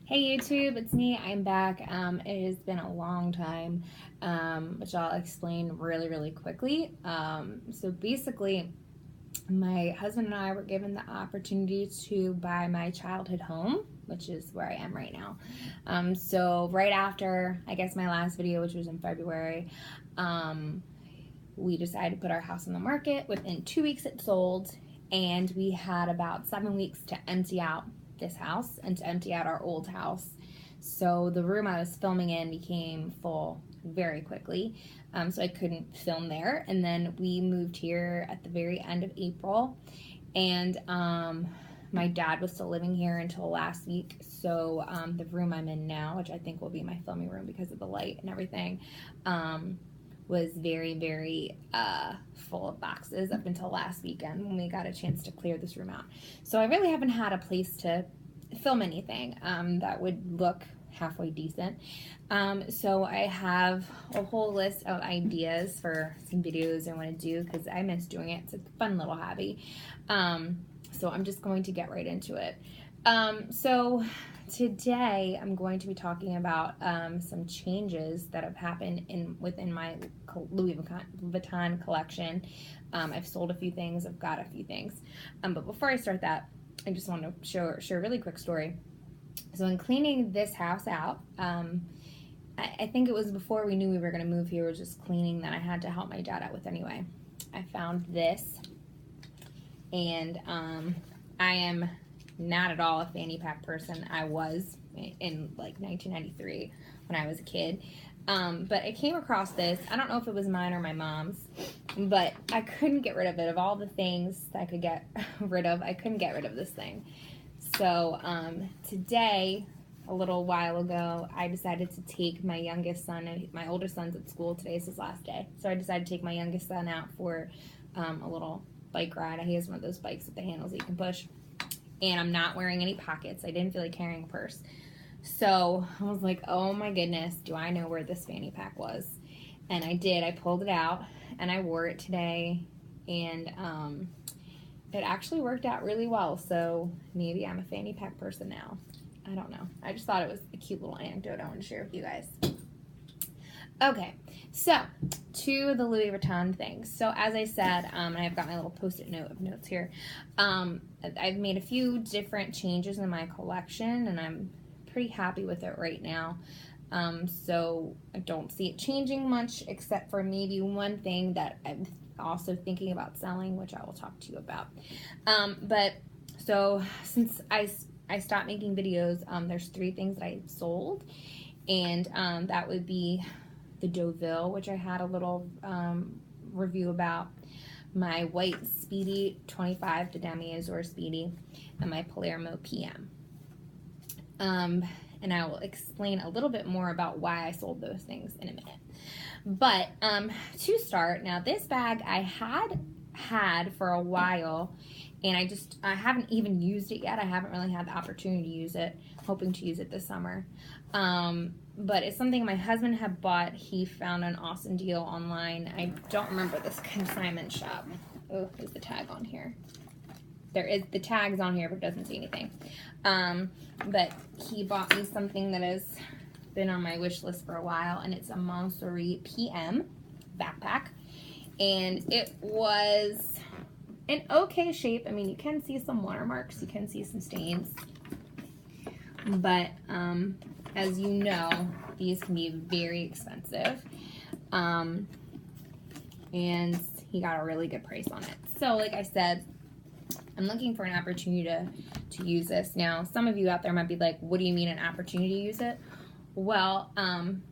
Hey YouTube, it's me. I'm back. It has been a long time, which I'll explain really quickly. So basically, my husband and I were given the opportunity to buy my childhood home, which is where I am right now. So right after, I guess, my last video, which was in February, we decided to put our house on the market. Within 2 weeks it sold, and we had about 7 weeks to empty out this house and to empty out our old house. So the room I was filming in became full very quickly, so I couldn't film there. And then we moved here at the very end of April, and my dad was still living here until last week. So the room I'm in now, which I think will be my filming room because of the light and everything, was very full of boxes up until last weekend when we got a chance to clear this room out. So I really haven't had a place to film anything that would look halfway decent. So I have a whole list of ideas for some videos I want to do because I miss doing it. It's a fun little hobby. So I'm just going to get right into it. So today I'm going to be talking about some changes that have happened within my Louis Vuitton collection. I've sold a few things, I've got a few things. But before I start that, I just want to share a really quick story. So in cleaning this house out, I think it was before we knew we were going to move here, it was just cleaning that I had to help my dad out with anyway. I found this, and I am not at all a fanny pack person. I was in like 1993 when I was a kid. But I came across this. I don't know if it was mine or my mom's, but I couldn't get rid of it. Of all the things that I could get rid of, I couldn't get rid of this thing. So today, a little while ago, I decided to take my youngest son. My older son's at school. Today's his last day. So I decided to take my youngest son out for a little bike ride. He has one of those bikes with the handles that you can push. And I'm not wearing any pockets. I didn't feel like carrying a purse. So I was like, oh my goodness, do I know where this fanny pack was? And I did. I pulled it out and I wore it today, and it actually worked out really well. So maybe I'm a fanny pack person now. I don't know. I just thought it was a cute little anecdote I want to share with you guys. Okay, so to the Louis Vuitton things. So as I said, and I've got my little post-it note of notes here, I've made a few different changes in my collection, and I'm pretty happy with it right now. So I don't see it changing much, except for maybe one thing that I'm also thinking about selling, which I will talk to you about. But so since I stopped making videos, there's 3 things that I sold, and that would be the Deauville, which I had a little review about, my white Speedy 25 to Demi-Azur Speedy, and my Palermo Pm. And I will explain a little bit more about why I sold those things in a minute. But to start, now this bag I had for a while, and I haven't even used it yet. I haven't really had the opportunity to use it, hoping to use it this summer. But it's something my husband had bought. He found an awesome deal online. I don't remember this consignment shop. Oh, is the tag on here? The tag's on here, but it doesn't say anything. But he bought me something that has been on my wish list for a while, and it's a Monsouris PM backpack. And it was in okay shape. I mean, you can see some watermarks, you can see some stains. But as you know, these can be very expensive. And he got a really good price on it. So like I said, I'm looking for an opportunity to use this. Now, some of you out there might be like, what do you mean an opportunity to use it? Well,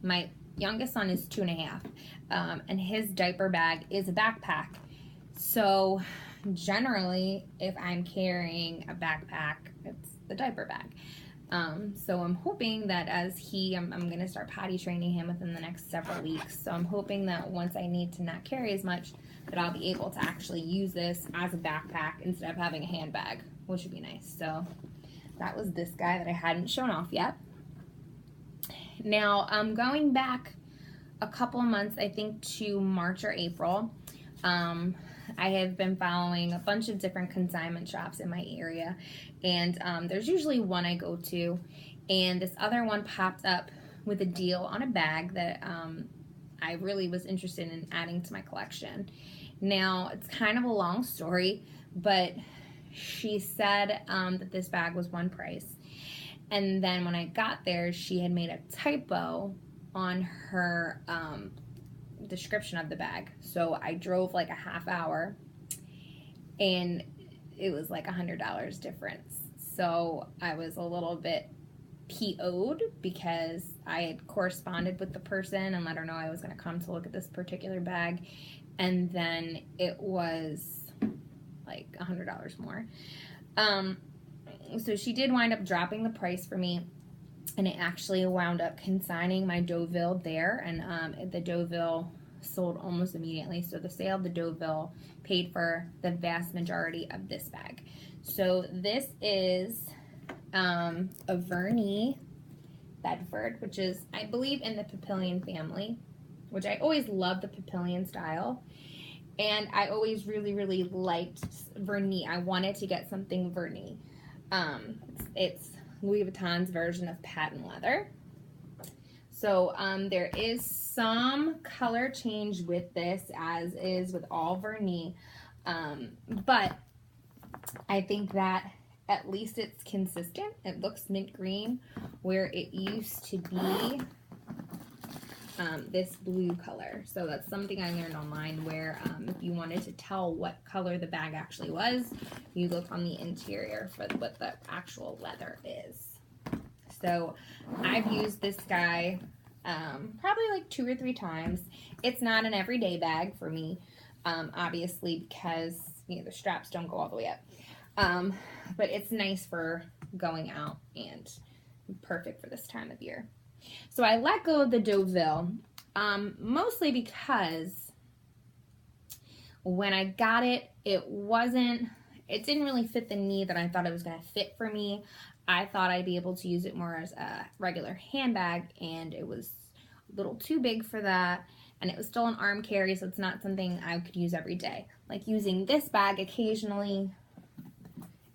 my youngest son is 2.5, and his diaper bag is a backpack. So generally, if I'm carrying a backpack, it's the diaper bag. So I'm hoping that as I'm going to start potty training him within the next several weeks. So I'm hoping that once I need to not carry as much, that I'll be able to actually use this as a backpack instead of having a handbag, which would be nice. So that was this guy that I hadn't shown off yet. Now, going back a couple of months, I think to March or April, I have been following a bunch of different consignment shops in my area, and there's usually one I go to, And this other one popped up with a deal on a bag that I really was interested in adding to my collection. Now, it's kind of a long story, but she said that this bag was one price. And then when I got there, she had made a typo on her description of the bag. So I drove like a half hour, and it was like $100 difference. So I was a little bit PO'd because I had corresponded with the person and let her know I was going to come to look at this particular bag, and then it was like $100 more. So she did wind up dropping the price for me, and it actually wound up consigning my Deauville there, and the Deauville sold almost immediately. So the sale of the Deauville paid for the vast majority of this bag. So this is a Vernis Bedford, which is, I believe, in the Papillion family, which I always loved the Papillion style. And I always really, really liked Vernis. I wanted to get something Vernis. It's Louis Vuitton's version of patent leather. So there is some color change with this, as is with all Vernis. But I think that at least it's consistent. It looks mint green, where it used to be this blue color. So that's something I learned online, where if you wanted to tell what color the bag actually was, you look on the interior for what the actual leather is. So I've used this guy probably like 2 or 3 times. It's not an everyday bag for me, obviously, because the straps don't go all the way up. But it's nice for going out and perfect for this time of year. So I let go of the Deauville, mostly because when I got it, it didn't really fit the need that I thought it was going to fit for me. I thought I'd be able to use it more as a regular handbag, and it was a little too big for that. And it was still an arm carry, so it's not something I could use every day. Like, using this bag occasionally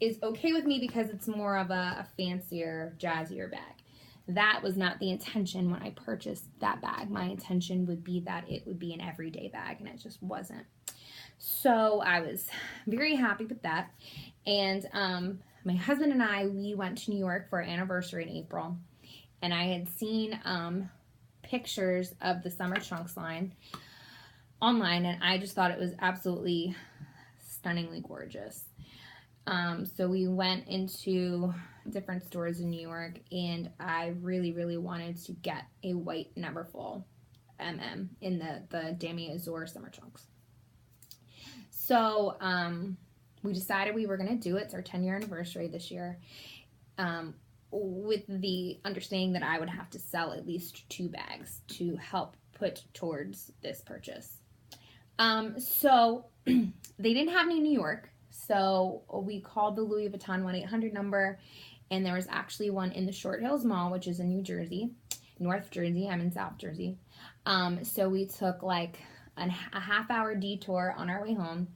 is okay with me because it's more of a fancier, jazzier bag. That was not the intention when I purchased that bag. My intention would be that it would be an everyday bag, and it just wasn't. So I was very happy with that. And my husband and I, we went to New York for our anniversary in April, and I had seen pictures of the summer trunks line online, and I just thought it was absolutely stunningly gorgeous. So we went into different stores in New York, and I really, really wanted to get a white neverfull in the Damier Azur summer trunks. So we decided we were going to do it. It's our 10-year anniversary this year, with the understanding that I would have to sell at least 2 bags to help put towards this purchase. So they didn't have any in New York. So we called the Louis Vuitton 1-800 number, and there was actually one in the Short Hills Mall, which is in New Jersey, North Jersey. I'm in South Jersey. So we took like a half-hour detour on our way home,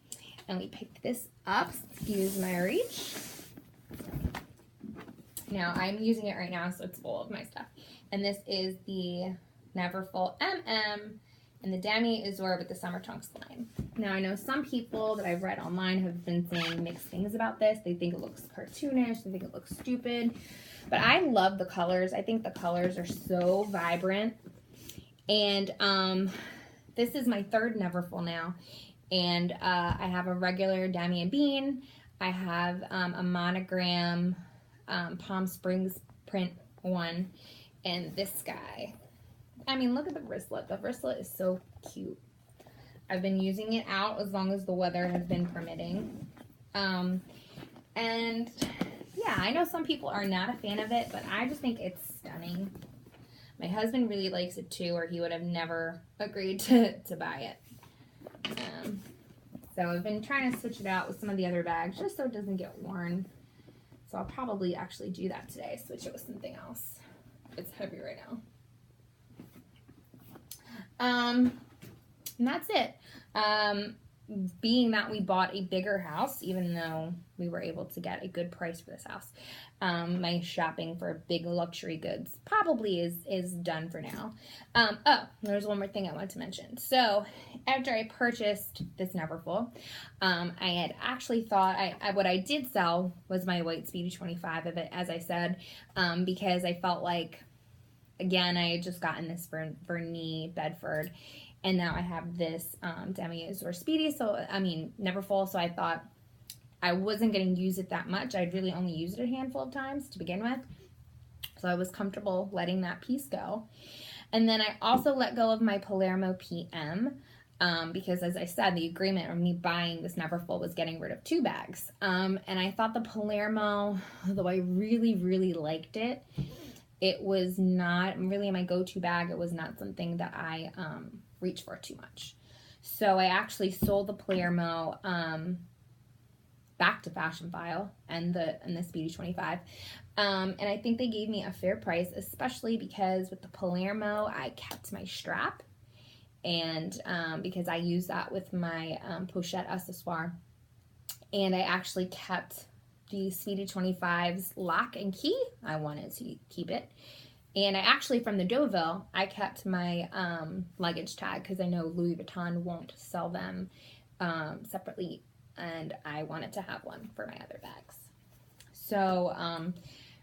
and we picked this up. Excuse my reach. Now, I'm using it right now, so it's full of my stuff. And this is the neverfull MM and the Damier Azur with the summer trunks line. Now, I know some people that I've read online have been saying mixed things about this. They think it looks cartoonish. They think it looks stupid. But I love the colors. I think the colors are so vibrant. And this is my 3rd neverfull now. And I have a regular Damier Bean. I have a monogram Palm Springs print one. And this guy. I mean, look at the wristlet. The wristlet is so cute. I've been using it out as long as the weather has been permitting. And yeah, I know some people are not a fan of it, but I just think it's stunning. My husband really likes it too, or he would have never agreed to buy it. So I've been trying to switch it out with some of the other bags just so it doesn't get worn. So I'll probably actually do that today, switch it with something else. It's heavy right now. And that's it. being that we bought a bigger house, even though we were able to get a good price for this house, my shopping for big luxury goods probably is done for now. Oh, there's one more thing I wanted to mention. So after I purchased this Neverfull, I had actually thought, what I did sell was my white Speedy 25 of it, as I said, because I felt like, again, I had just gotten this for knee Bedford, and now I have this Demi or Speedy, so I mean Neverfull. So I thought I wasn't going to use it that much. I'd really only used it a handful of times to begin with, so I was comfortable letting that piece go. And then I also let go of my Palermo PM because, as I said, the agreement of me buying this Neverfull was getting rid of 2 bags. And I thought the Palermo, though I really, really liked it, it was not really my go-to bag. It was not something that I reach for too much. So I actually sold the Palermo back to Fashion File and the Speedy 25. And I think they gave me a fair price, especially because with the Palermo, I kept my strap. And because I use that with my pochette accessoire. And I actually kept the Speedy 25's lock and key. I wanted to keep it. And I actually, from the Deauville, I kept my luggage tag because I know Louis Vuitton won't sell them separately, and I wanted to have one for my other bags. So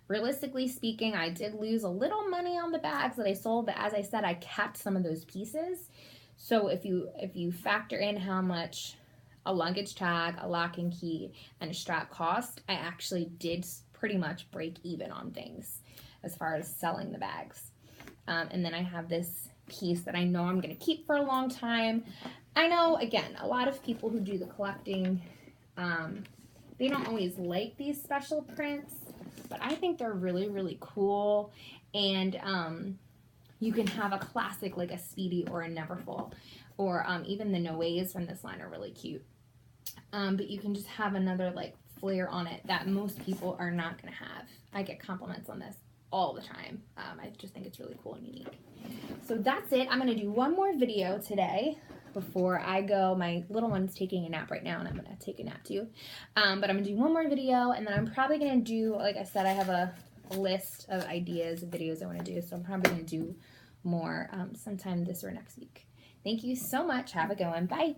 realistically speaking, I did lose a little money on the bags that I sold, but as I said, I kept some of those pieces. So if you factor in how much a luggage tag, a lock and key, and a strap cost, I actually did pretty much break even on things as far as selling the bags. And then I have this piece that I know I'm going to keep for a long time. I know, again, a lot of people who do the collecting, they don't always like these special prints, but I think they're really, really cool. And you can have a classic like a Speedy or a Neverfull, or even the Noes from this line are really cute. But you can just have another like flair on it that most people are not going to have. I get compliments on this all the time. I just think it's really cool and unique. So that's it. I'm going to do one more video today before I go. My little one's taking a nap right now, and I'm going to take a nap too. But I'm going to do one more video, and then I'm probably going to do, like I said, I have a list of ideas of videos I want to do, so I'm probably going to do more sometime this or next week. Thank you so much. Have a good one. Bye.